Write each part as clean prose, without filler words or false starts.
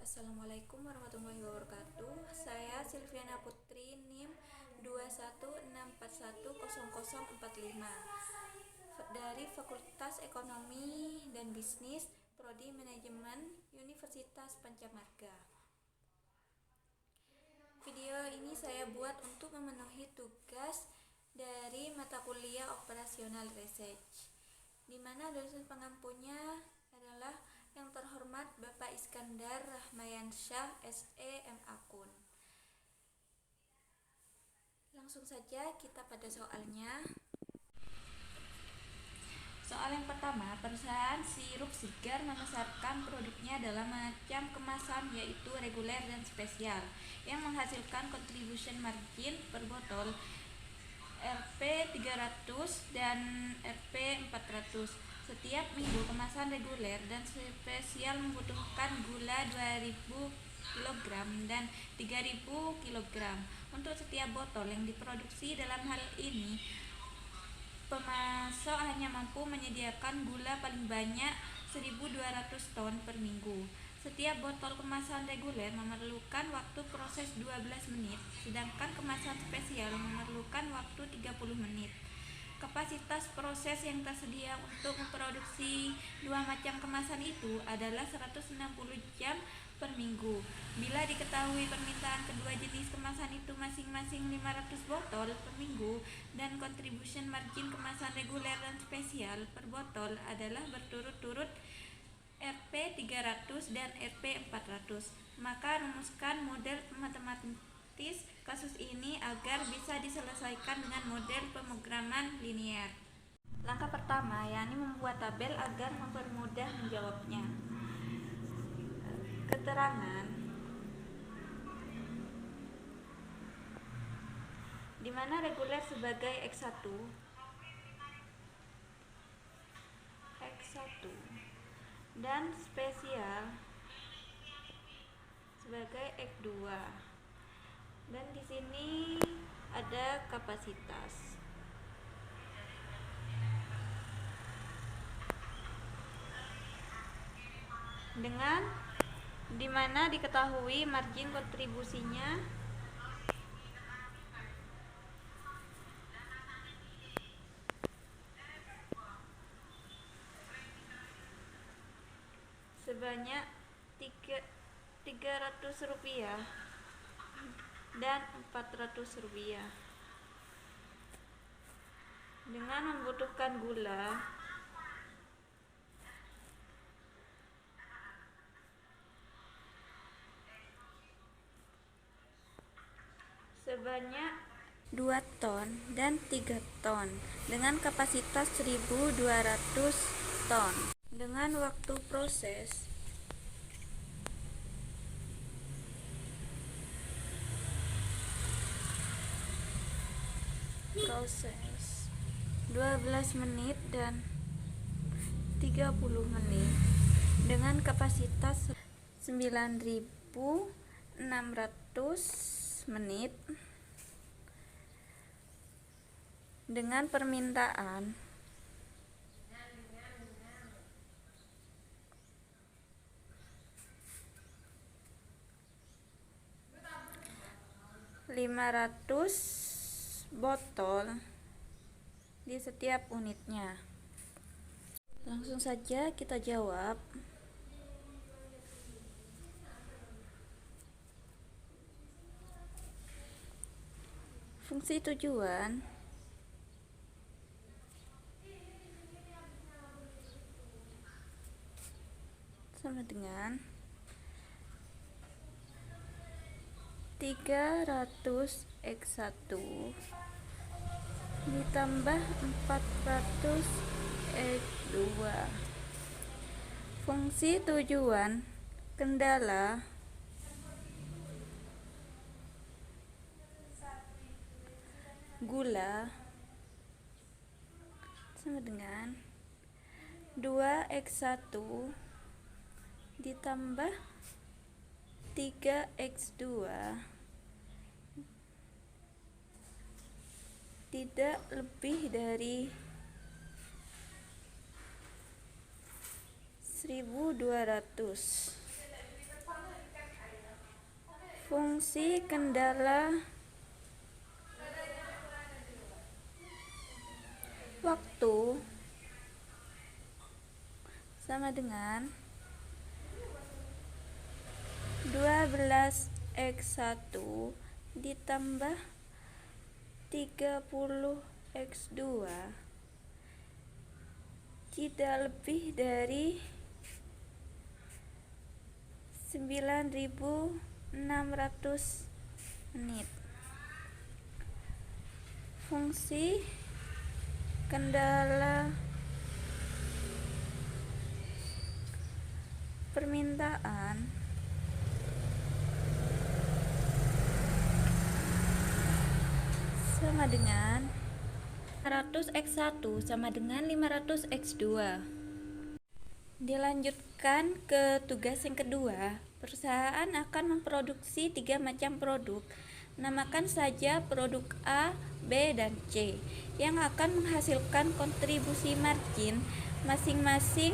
Assalamualaikum warahmatullahi wabarakatuh. Saya Silviana Putri, NIM 216410045 dari Fakultas Ekonomi dan Bisnis, Prodi Manajemen, Universitas Pancamarga. Video ini saya buat untuk memenuhi tugas dari mata kuliah Operasional Research, di mana dosen pengampunya adalah yang terhormat Bapak Iskandar Rahmayansyah, SE, MA.Kun. Langsung saja kita pada soalnya. Soal yang pertama, perusahaan sirup segar memasarkan produknya dalam macam kemasan yaitu reguler dan spesial yang menghasilkan contribution margin per botol Rp 300 dan Rp 400. Setiap minggu kemasan reguler dan spesial membutuhkan gula 2000 kg dan 3000 kg untuk setiap botol yang diproduksi. Dalam hal ini, pemasok hanya mampu menyediakan gula paling banyak 1200 ton per minggu. Setiap botol kemasan reguler memerlukan waktu proses 12 menit, sedangkan kemasan spesial memerlukan waktu 30 menit. Kapasitas proses yang tersedia untuk memproduksi dua macam kemasan itu adalah 160 jam per minggu. Bila diketahui permintaan kedua jenis kemasan itu masing-masing 500 botol per minggu dan contribution margin kemasan reguler dan spesial per botol adalah berturut-turut Rp 300 dan Rp 400, maka rumuskan model matematis kasus ini agar bisa diselesaikan dengan model pemrograman linear. Langkah pertama yakni membuat tabel agar mempermudah menjawabnya. Keterangan di mana reguler sebagai X1 dan spesial sebagai X2. Dan di sini ada kapasitas. Dengan dimana diketahui margin kontribusinya sebanyak Rp300 dan Rp400 dengan membutuhkan gula sebanyak 2 ton dan 3 ton dengan kapasitas 1200 ton dengan waktu proses 12 menit dan 30 menit dengan kapasitas 9600 menit dengan permintaan (500 botol di setiap unitnya. Langsung saja kita jawab. Fungsi tujuan sama dengan 300 X1 ditambah 400 X2. Fungsi tujuan kendala gula sama dengan 2X1 ditambah 3X2 tidak lebih dari 1200. Fungsi kendala waktu sama dengan 12x1 ditambah 30x2 tidak lebih dari 9600 menit. Fungsi kendala permintaan sama dengan 500x1 sama dengan 500x2. Dilanjutkan ke tugas yang kedua. Perusahaan akan memproduksi 3 macam produk. Namakan saja produk A, B, dan C yang akan menghasilkan kontribusi margin masing-masing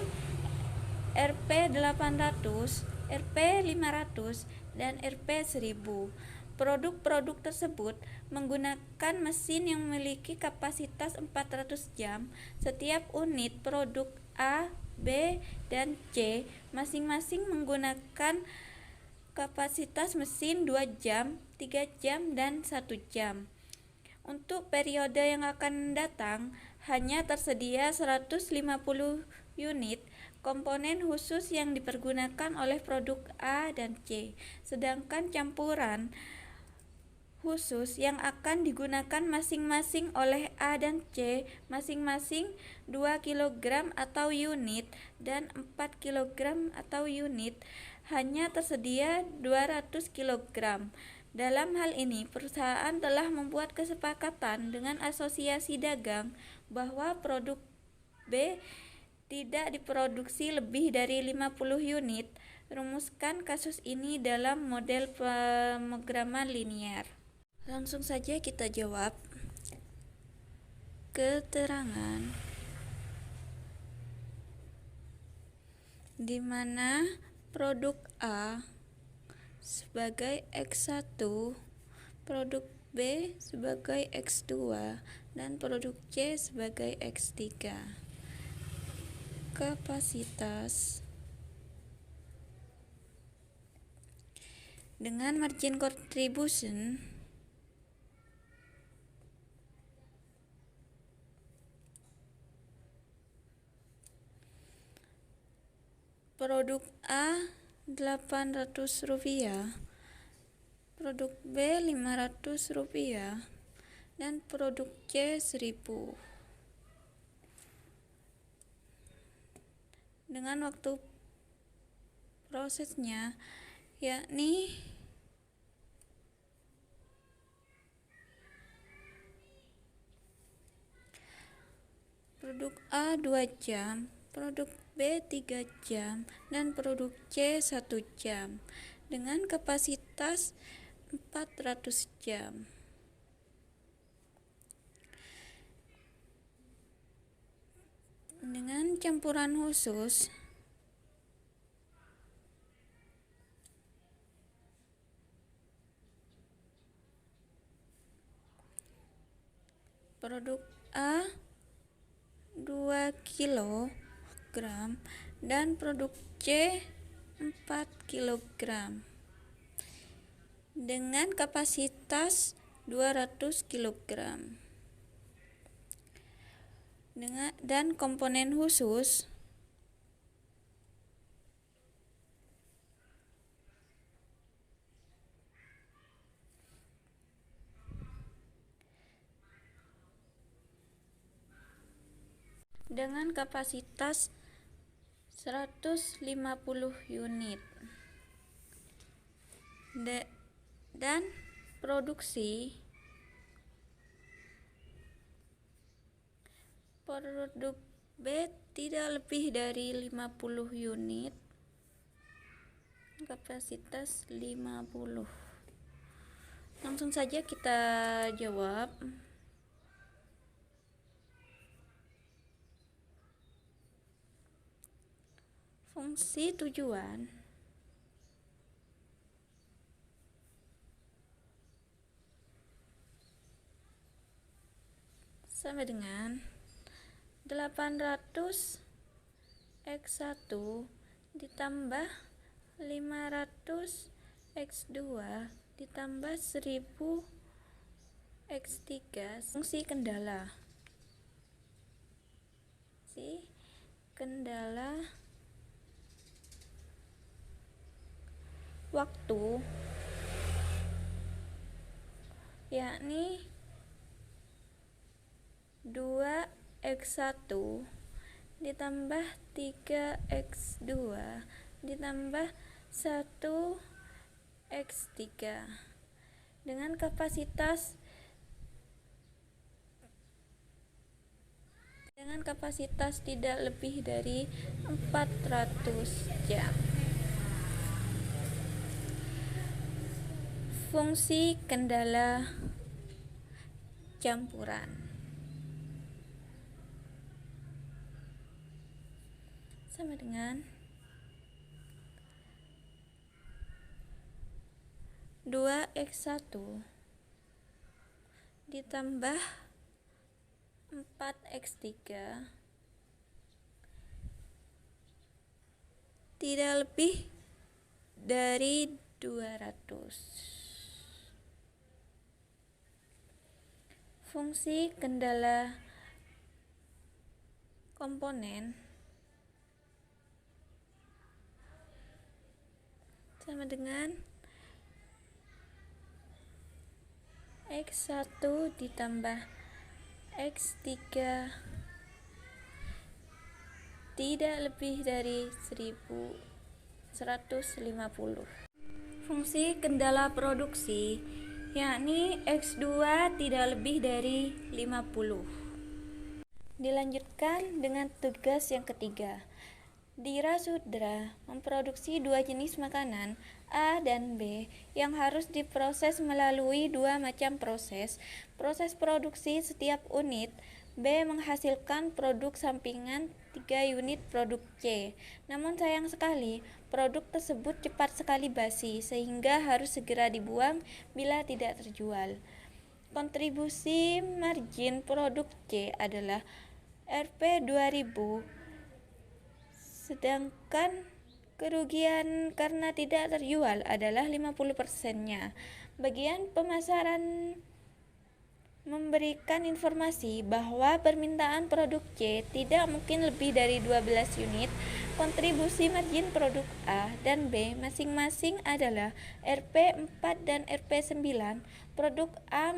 Rp 800, Rp 500, dan Rp 1000. Produk-produk tersebut menggunakan mesin yang memiliki kapasitas 400 jam. Setiap unit produk A, B, dan C masing-masing menggunakan kapasitas mesin 2 jam, 3 jam, dan 1 jam. Untuk periode yang akan datang, hanya tersedia 150 unit komponen khusus yang dipergunakan oleh produk A dan C, sedangkan campuran khusus yang akan digunakan masing-masing oleh A dan C masing-masing 2 kg atau unit dan 4 kg atau unit hanya tersedia 200 kg. Dalam hal ini, perusahaan telah membuat kesepakatan dengan asosiasi dagang bahwa produk B tidak diproduksi lebih dari 50 unit. Rumuskan kasus ini dalam model pemrograman linear. Langsung saja kita jawab. Keterangan di mana produk A sebagai X1, produk B sebagai X2, dan produk C sebagai X3. Kapasitas dengan margin contribution produk A Rp800, produk B Rp500, dan produk C Rp1000. Dengan waktu prosesnya yakni produk A 2 jam, produk B 3 jam, dan produk C 1 jam dengan kapasitas 400 jam. Dengan campuran khusus produk A 2 kg dan produk C 4 kg dengan kapasitas 200 kg dan komponen khusus dengan kapasitas 150 unit dan produk B tidak lebih dari 50 unit, kapasitas 50. Langsung saja kita jawab. Fungsi tujuan sama dengan 800 X1 ditambah 500 X2 ditambah 1000 X3. Fungsi kendala waktu, yakni 2X1 ditambah 3X2 ditambah 1X3 dengan kapasitas tidak lebih dari 400 jam. Fungsi kendala campuran sama dengan 2X1 ditambah 4X3 tidak lebih dari 200. Fungsi kendala komponen sama dengan X1 ditambah X3 tidak lebih dari 1150. Fungsi kendala produksi, yakni X2 tidak lebih dari 50. Dilanjutkan dengan tugas yang ketiga. Dira Sudra memproduksi dua jenis makanan A dan B yang harus diproses melalui dua macam proses. Proses produksi setiap unit B menghasilkan produk sampingan 3 unit produk C. Namun sayang sekali, produk tersebut cepat sekali basi sehingga harus segera dibuang bila tidak terjual. Kontribusi margin produk C adalah Rp 2000, sedangkan kerugian karena tidak terjual adalah 50%-nya. Bagian pemasaran memberikan informasi bahwa permintaan produk C tidak mungkin lebih dari 12 unit. Kontribusi margin produk A dan B masing-masing adalah Rp 4 dan Rp 9. Produk A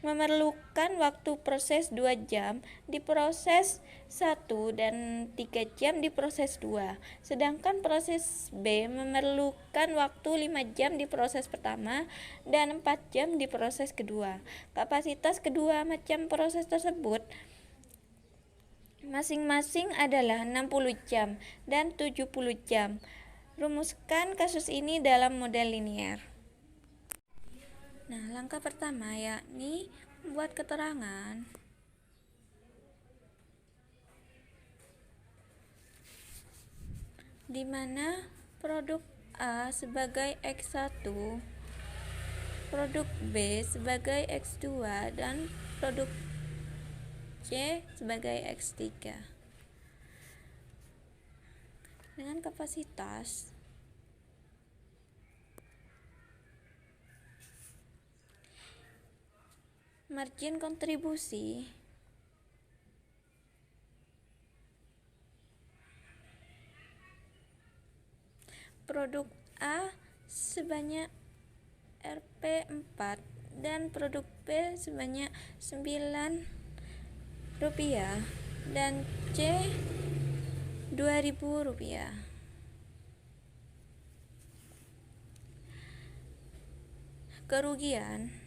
memerlukan waktu proses 2 jam di proses 1 dan 3 jam di proses 2. Sedangkan proses B memerlukan waktu 5 jam di proses pertama dan 4 jam di proses kedua. Kapasitas kedua macam proses tersebut masing-masing adalah 60 jam dan 70 jam. Rumuskan kasus ini dalam model linear. Nah, langkah pertama yakni membuat keterangan di mana produk A sebagai X1, produk B sebagai X2 dan produk C sebagai X3 dengan kapasitas margin kontribusi produk A sebanyak Rp 4 dan produk B sebanyak Rp9 dan C Rp2.000. Kerugian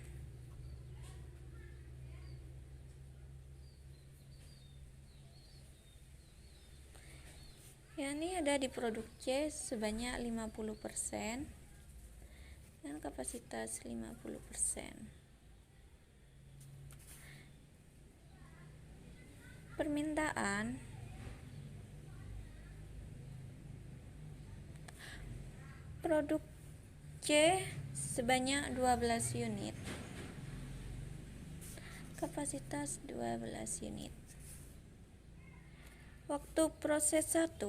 yakni ada di produk C sebanyak 50% dan kapasitas 50%. Permintaan produk C sebanyak 12 unit. kapasitas 12 unit. Waktu proses 1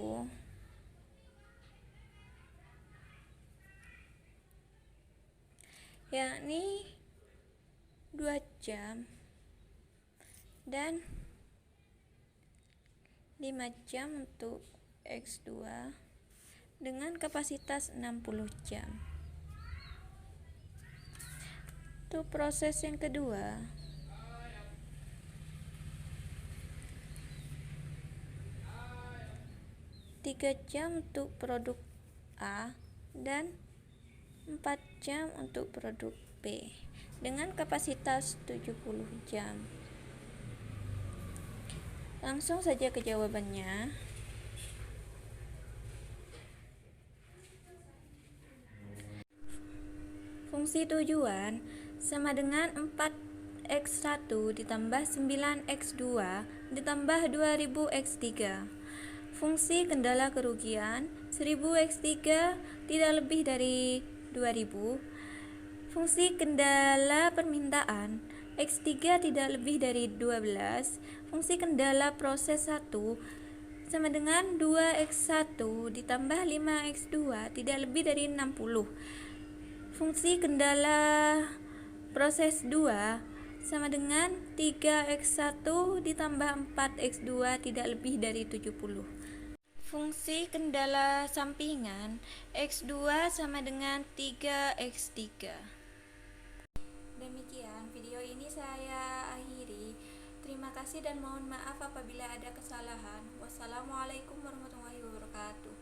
yakni 2 jam dan 5 jam untuk X2 dengan kapasitas 60 jam. Untuk proses yang kedua, 3 jam untuk produk A dan 4 jam untuk produk B dengan kapasitas 70 jam. Langsung saja ke jawabannya. Fungsi tujuan sama dengan 4x1 ditambah 9x2 ditambah 2000x3. Fungsi kendala kerugian 1000x3 tidak lebih dari 2000. Fungsi kendala permintaan x3 tidak lebih dari 12. Fungsi kendala proses 1 sama dengan 2x1 ditambah 5x2 tidak lebih dari 60. Fungsi kendala proses 2 sama dengan 3x1 ditambah 4x2 tidak lebih dari 70. Fungsi kendala sampingan x2 sama dengan 3x3. Demikian video ini saya akhiri. Terima kasih dan mohon maaf apabila ada kesalahan. Wassalamualaikum warahmatullahi wabarakatuh.